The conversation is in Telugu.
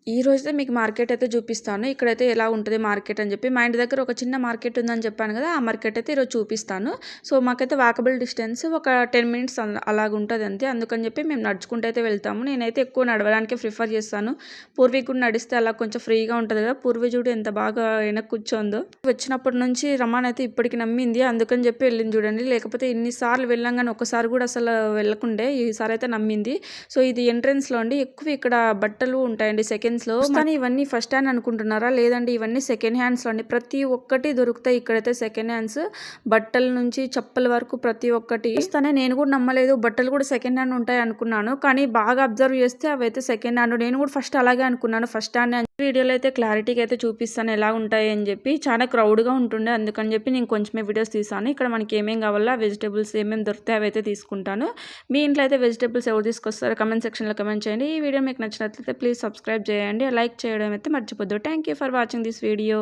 ఈ రోజైతే మీకు మార్కెట్ అయితే చూపిస్తాను. ఇక్కడైతే ఎలా ఉంటది మార్కెట్ అని చెప్పి. మా ఇంటి దగ్గర ఒక చిన్న మార్కెట్ ఉందని చెప్పాను కదా! ఆ మార్కెట్ అయితే ఈరోజు చూపిస్తాను. సో, మాకైతే వాకబుల్ డిస్టెన్స్ ఒక 10 మినిట్స్ అలాగుంటది అంతే. అందుకని చెప్పి మేము నడుచుకుంటూ అయితే వెళ్తాము. నేనైతే ఎక్కువ నడవడానికే ప్రిఫర్ చేస్తాను. పూర్వీ కూడా నడిస్తే అలా కొంచెం ఫ్రీగా ఉంటది కదా! పూర్వీ చూడు ఎంత బాగా వెనక కూర్చోందో. వచ్చినప్పటి నుంచి రమానైతే ఇప్పటికి నమ్మింది. అందుకని చెప్పి వెళ్ళింది చూడండి. లేకపోతే ఇన్ని సార్లు వెళ్ళాం గాని ఒక్కసారి కూడా అసలు వెళ్ళకుండే. ఈసారి అయితే నమ్మింది. సో, ఇది ఎంట్రన్స్‌లో అండి. ఎక్కువ ఇక్కడ బట్టలు ఉంటాయండి సెకండ్స్‌లో. కానీ ఇవన్నీ ఫస్ట్ హ్యాండ్ అనుకుంటున్నారా? లేదండి, ఇవన్నీ సెకండ్ హ్యాండ్స్‌లో అండి. ప్రతి ఒక్కటి దొరుకుతాయి ఇక్కడైతే సెకండ్ హ్యాండ్స్. బట్టల నుంచి చెప్పుల వరకు ప్రతి ఒక్కటి. చూస్తానే నేను కూడా నమ్మలేదు. బట్టలు కూడా సెకండ్ హ్యాండ్ ఉంటాయి అనుకున్నాను. కానీ బాగా అబ్జర్వ్ చేస్తే అవైతే సెకండ్ హ్యాండ్. నేను కూడా ఫస్ట్ అలాగే అనుకున్నాను. ఫస్ట్ హ్యాండ్ వీడియోలో అయితే క్లారిటీగా అయితే చూపిస్తాను ఎలా ఉంటాయి అని చెప్పి. చాలా క్రౌడ్‌గా ఉంటుండే. అందుకని చెప్పి నేను కొంచెమే వీడియోస్ తీసాను. ఇక్కడ మనకి ఏమేం కావాలో వెజిటబుల్స్ ఏమేమి దొరుకుతాయి అవైతే తీసుకుంటాను. మీ ఇంట్లో అయితే వెజిటబుల్స్ ఎవరు తీసుకొస్తారో కమెంట్ సెక్షన్‌లో కమెంట్ చేయండి. ఈ వీడియో మీకు నచ్చినట్లయితే ప్లీజ్ సబ్స్క్రైబ్ చేయండి. లైక్ చేయడం అయితే మర్చిపోద్దు. Thank you for watching this video.